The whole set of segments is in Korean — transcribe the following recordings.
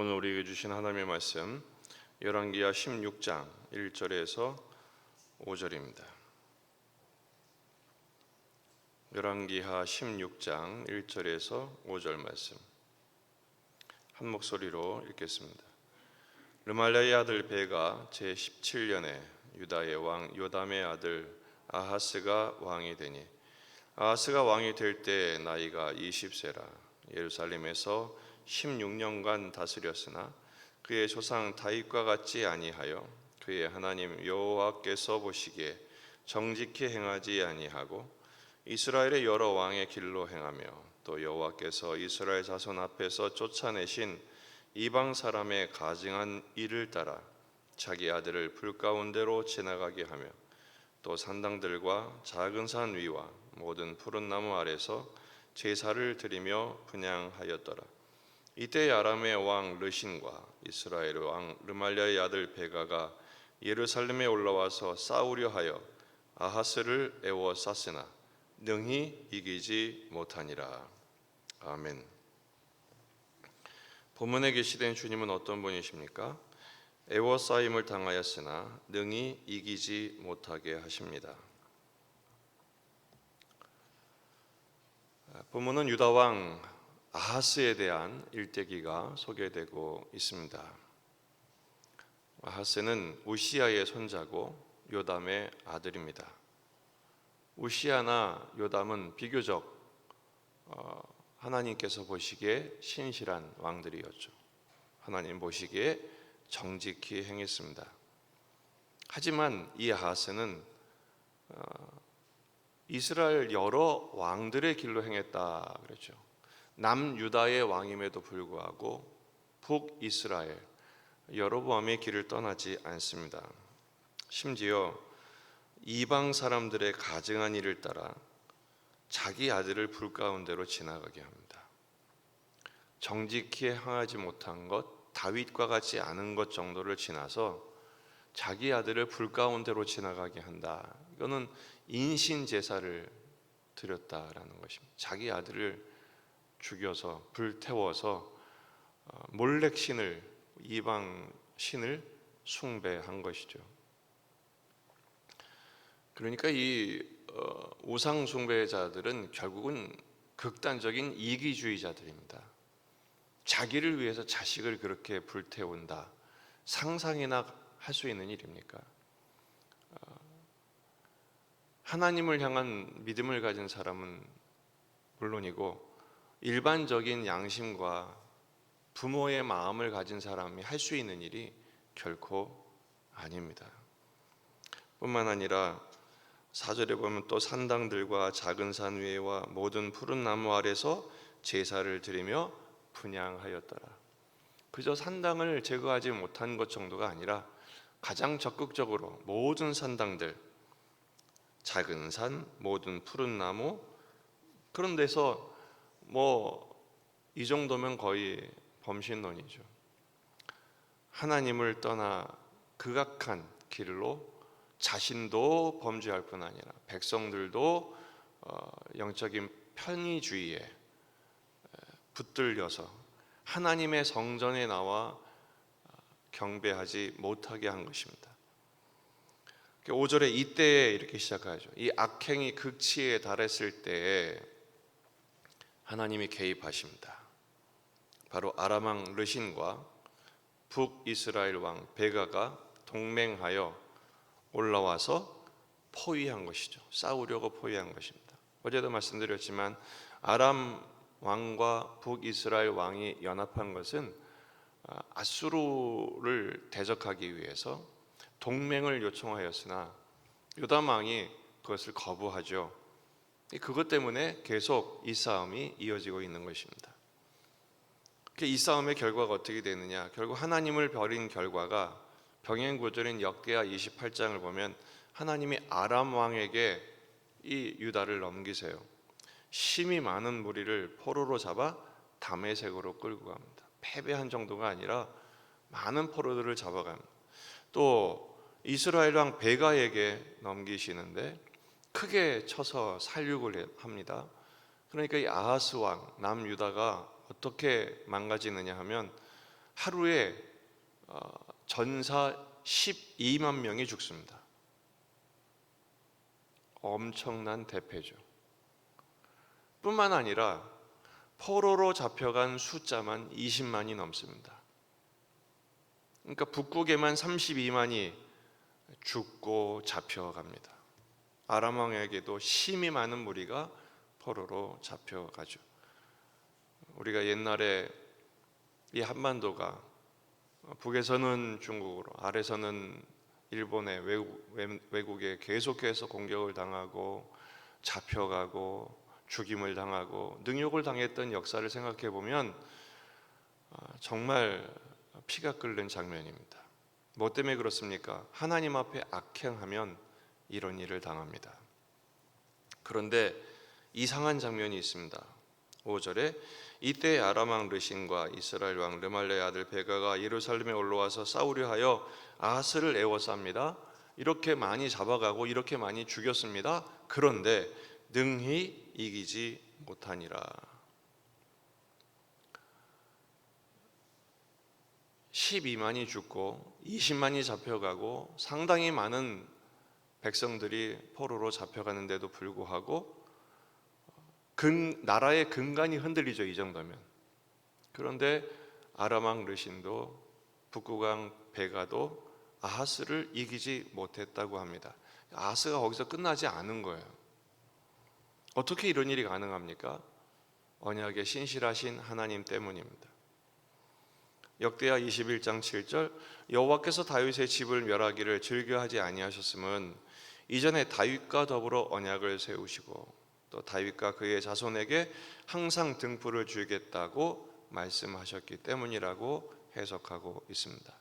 오늘 우리에게 주신 하나님의 말씀 열왕기하 16장 1절에서 5절입니다. 열왕기하 16장 1절에서 5절 말씀 한 목소리로 읽겠습니다. 르말랴의 아들 베가 제17년에 유다의 왕 요담의 아들 아하스가 왕이 되니 아하스가 왕이 될 때 나이가 20세라 예루살렘에서 16년간 다스렸으나 그의 조상 다윗과 같지 아니하여 그의 하나님 여호와께서 보시기에 정직히 행하지 아니하고 이스라엘의 여러 왕의 길로 행하며 또 여호와께서 이스라엘 자손 앞에서 쫓아내신 이방 사람의 가증한 일을 따라 자기 아들을 불 가운데로 지나가게 하며 또 산당들과 작은 산 위와 모든 푸른 나무 아래서 제사를 드리며 분향하였더라. 이때 아람의 왕 르신과 이스라엘 왕 르말랴의 아들 베가가 예루살렘에 올라와서 싸우려 하여 아하스를 에워쌌으나 능히 이기지 못하니라. 아멘. 본문에 계시된 주님은 어떤 분이십니까? 에워싸임을 당하였으나 능히 이기지 못하게 하십니다. 본문은 유다 왕 아하스에 대한 일대기가 소개되고 있습니다. 아하스는 우시아의 손자고 요담의 아들입니다. 우시아나 요담은 비교적 하나님께서 보시기에 신실한 왕들이었죠. 하나님 보시기에 정직히 행했습니다. 하지만 이 아하스는 이스라엘 여러 왕들의 길로 행했다 그랬죠. 남유다의 왕임에도 불구하고 북이스라엘 여로보암의 길을 떠나지 않습니다. 심지어 이방 사람들의 가증한 일을 따라 자기 아들을 불 가운데로 지나가게 합니다. 정직히 행하지 못한 것, 다윗과 같지 않은 것 정도를 지나서 자기 아들을 불 가운데로 지나가게 한다. 이거는 인신 제사를 드렸다라는 것입니다. 자기 아들을 죽여서 불태워서 몰렉 신을, 이방 신을 숭배한 것이죠. 그러니까 이 우상 숭배자들은 결국은 극단적인 이기주의자들입니다. 자기를 위해서 자식을 그렇게 불태운다. 상상이나 할 수 있는 일입니까? 하나님을 향한 믿음을 가진 사람은 물론이고 일반적인 양심과 부모의 마음을 가진 사람이 할 수 있는 일이 결코 아닙니다. 뿐만 아니라 4절에 보면 또 산당들과 작은 산 위에와 모든 푸른 나무 아래서 제사를 드리며 분향하였더라. 그저 산당을 제거하지 못한 것 정도가 아니라 가장 적극적으로 모든 산당들, 작은 산, 모든 푸른 나무, 그런 데서 이 정도면 거의 범신론이죠. 하나님을 떠나 극악한 길로 자신도 범죄할 뿐 아니라 백성들도 영적인 편의주의에 붙들려서 하나님의 성전에 나와 경배하지 못하게 한 것입니다. 5절에 이때에 이렇게 시작하죠. 이 악행이 극치에 달했을 때에 하나님이 개입하십니다. 바로 아람 왕 르신과 북이스라엘 왕 베가가 동맹하여 올라와서 포위한 것이죠. 싸우려고 포위한 것입니다. 어제도 말씀드렸지만 아람 왕과 북이스라엘 왕이 연합한 것은 아수르를 대적하기 위해서 동맹을 요청하였으나 요담 왕이 그것을 거부하죠. 그것 때문에 계속 이 싸움이 이어지고 있는 것입니다. 이 싸움의 결과가 어떻게 되느냐? 결국 하나님을 버린 결과가 병행구절인 역대하 28장을 보면 하나님이 아람 왕에게 이 유다를 넘기세요. 심히 많은 무리를 포로로 잡아 다메섹으로 끌고 갑니다. 패배한 정도가 아니라 많은 포로들을 잡아갑니다. 또 이스라엘 왕 베가에게 넘기시는데 크게 쳐서 살육을 합니다. 그러니까 이 아하스 왕 남유다가 어떻게 망가지느냐 하면 하루에 전사 12만 명이 죽습니다. 엄청난 대패죠. 뿐만 아니라 포로로 잡혀간 숫자만 20만이 넘습니다. 그러니까 북국에만 32만이 죽고 잡혀갑니다. 아람 왕에게도 심히 많은 무리가 포로로 잡혀가죠. 우리가 옛날에 이 한반도가 북에서는 중국으로, 아래서는 일본의 외국에 계속해서 공격을 당하고 잡혀가고 죽임을 당하고 능욕을 당했던 역사를 생각해 보면 정말 피가 끓는 장면입니다. 뭐 때문에 그렇습니까? 하나님 앞에 악행하면 이런 일을 당합니다. 그런데 이상한 장면이 있습니다. 5절에 이때 아람 왕 르신과 이스라엘 왕 르말레의 아들 베가가 예루살렘에 올라와서 싸우려 하여 아하스를 애워쌉니다. 이렇게 많이 잡아가고 이렇게 많이 죽였습니다. 그런데 능히 이기지 못하니라. 12만이 죽고 20만이 잡혀가고 상당히 많은 백성들이 포로로 잡혀가는데도 불구하고 나라의 근간이 흔들리죠. 이 정도면. 그런데 아람 왕 르신도 북국왕 베가도 아하스를 이기지 못했다고 합니다. 아하스가 거기서 끝나지 않은 거예요. 어떻게 이런 일이 가능합니까? 언약에 신실하신 하나님 때문입니다. 역대하 21장 7절 여호와께서 다윗의 집을 멸하기를 즐겨하지 아니하셨음은 이전에 다윗과 더불어 언약을 세우시고 또 다윗과 그의 자손에게 항상 등불을 주겠다고 말씀하셨기 때문이라고 해석하고 있습니다.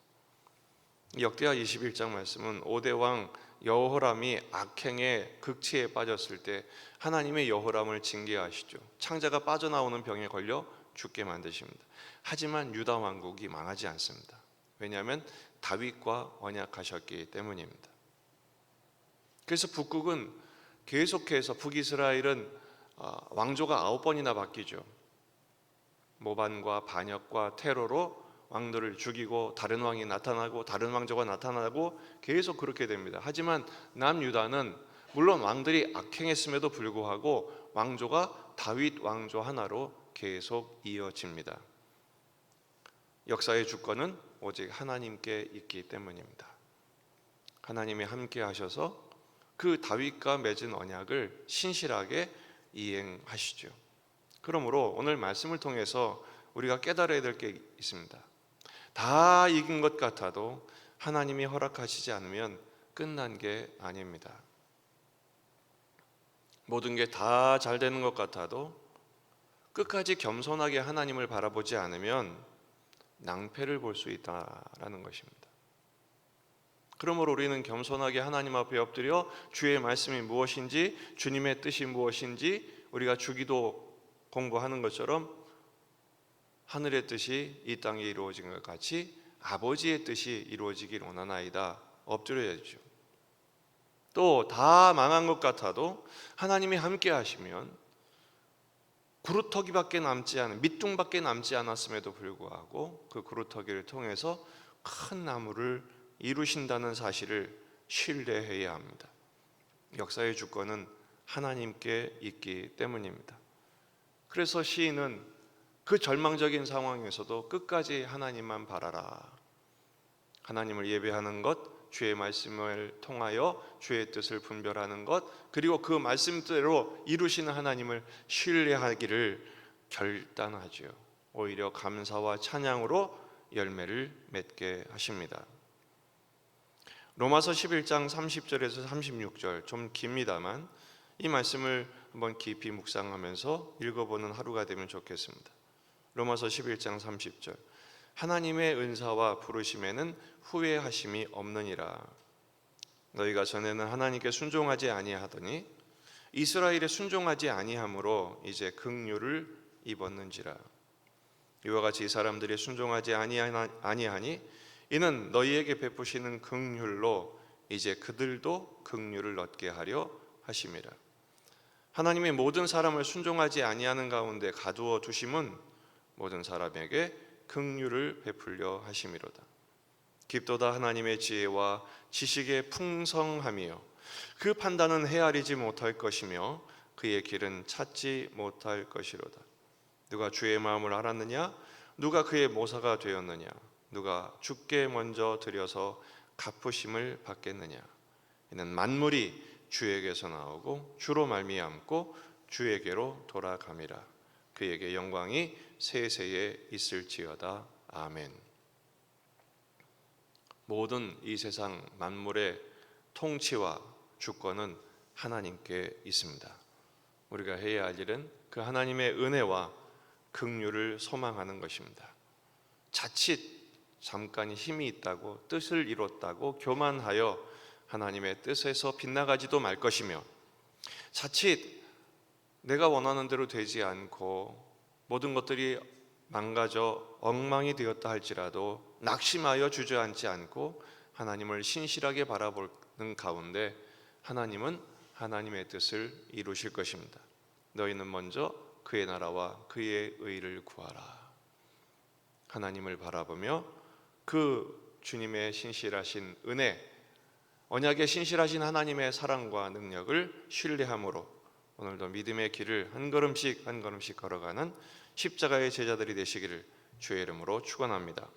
역대하 21장 말씀은 5대 왕 여호람이 악행의 극치에 빠졌을 때 하나님의 여호람을 징계하시죠. 창자가 빠져나오는 병에 걸려 죽게 만드십니다. 하지만 유다 왕국이 망하지 않습니다. 왜냐하면 다윗과 언약하셨기 때문입니다. 그래서 북국은 계속해서 북이스라엘은 왕조가 9번이나 바뀌죠. 모반과 반역과 테러로 왕들을 죽이고 다른 왕이 나타나고 다른 왕조가 나타나고 계속 그렇게 됩니다. 하지만 남유다는 물론 왕들이 악행했음에도 불구하고 왕조가 다윗 왕조 하나로 계속 이어집니다. 역사의 주권은 오직 하나님께 있기 때문입니다. 하나님이 함께 하셔서 그 다윗과 맺은 언약을 신실하게 이행하시죠. 그러므로 오늘 말씀을 통해서 우리가 깨달아야 될 게 있습니다. 다 이긴 것 같아도 하나님이 허락하시지 않으면 끝난 게 아닙니다. 모든 게 다 잘 되는 것 같아도 끝까지 겸손하게 하나님을 바라보지 않으면 낭패를 볼 수 있다라는 것입니다. 그러므로 우리는 겸손하게 하나님 앞에 엎드려 주의 말씀이 무엇인지, 주님의 뜻이 무엇인지 우리가 주기도 공부하는 것처럼 하늘의 뜻이 이 땅에 이루어진 것 같이 아버지의 뜻이 이루어지길 원하나이다 엎드려야죠. 또 다 망한 것 같아도 하나님이 함께 하시면 구루터기밖에 남지 않은, 밑둥밖에 남지 않았음에도 불구하고 그 구루터기를 통해서 큰 나무를 이루신다는 사실을 신뢰해야 합니다. 역사의 주권은 하나님께 있기 때문입니다. 그래서 시인은 그 절망적인 상황에서도 끝까지 하나님만 바라라. 하나님을 예배하는 것, 주의 말씀을 통하여 주의 뜻을 분별하는 것, 그리고 그 말씀대로 이루시는 하나님을 신뢰하기를 결단하죠. 오히려 감사와 찬양으로 열매를 맺게 하십니다. 로마서 11장 30절에서 36절 좀 깁니다만 이 말씀을 한번 깊이 묵상하면서 읽어보는 하루가 되면 좋겠습니다. 로마서 11장 30절 하나님의 은사와 부르심에는 후회하심이 없느니라. 너희가 전에는 하나님께 순종하지 아니하더니 이스라엘에 순종하지 아니함으로 이제 긍휼을 입었는지라. 이와 같이 이 사람들이 순종하지 아니하니 이는 너희에게 베푸시는 긍휼로 이제 그들도 긍휼을 얻게 하려 하심이라. 하나님의 모든 사람을 순종하지 아니하는 가운데 가두어 두심은 모든 사람에게 긍휼을 베풀려 하심이로다. 깊도다 하나님의 지혜와 지식의 풍성함이요 그 판단은 헤아리지 못할 것이며 그의 길은 찾지 못할 것이로다. 누가 주의 마음을 알았느냐? 누가 그의 모사가 되었느냐? 누가 주께 먼저 드려서 갚으심을 받겠느냐? 이는 만물이 주에게서 나오고 주로 말미암고 주에게로 돌아감이라. 그에게 영광이 세세에 있을지어다. 아멘. 모든 이 세상 만물의 통치와 주권은 하나님께 있습니다. 우리가 해야 할 일은 그 하나님의 은혜와 긍휼을 소망하는 것입니다. 자칫 잠깐 힘이 있다고 뜻을 이뤘다고 교만하여 하나님의 뜻에서 빗나가지도 말 것이며, 자칫 내가 원하는 대로 되지 않고 모든 것들이 망가져 엉망이 되었다 할지라도 낙심하여 주저앉지 않고 하나님을 신실하게 바라보는 가운데 하나님은 하나님의 뜻을 이루실 것입니다. 너희는 먼저 그의 나라와 그의 의를 구하라. 하나님을 바라보며 그 주님의 신실하신 은혜, 언약의 신실하신 하나님의 사랑과 능력을 신뢰함으로 오늘도 믿음의 길을 한 걸음씩 한 걸음씩 걸어가는 십자가의 제자들이 되시기를 주의 이름으로 축원합니다.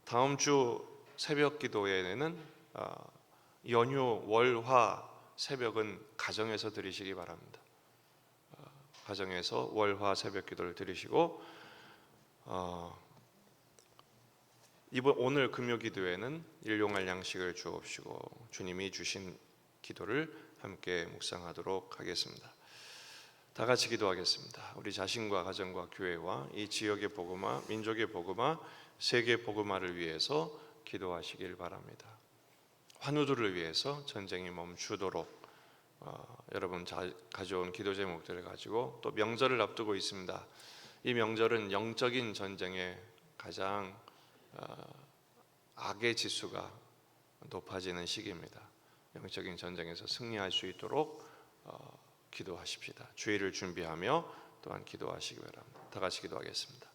다음 주 새벽 기도회에는 연휴 월화 새벽은 가정에서 드리시기 바랍니다. 가정에서 월화 새벽 기도를 드리시고 오늘 금요 기도회는 일용할 양식을 주옵시고 주님이 주신 기도를 함께 묵상하도록 하겠습니다. 다 같이 기도하겠습니다. 우리 자신과 가정과 교회와 이 지역의 복음화, 민족의 복음화, 세계 복음화를 위해서 기도하시길 바랍니다. 환우들을 위해서 전쟁이 멈추도록 여러분 가져온 기도 제목들을 가지고 또 명절을 앞두고 있습니다. 이 명절은 영적인 전쟁의 가장 악의 지수가 높아지는 시기입니다. 영적인 전쟁에서 승리할 수 있도록 기도하십시다. 주의를 준비하며 또한 기도하시기 바랍니다. 다 같이 기도하겠습니다.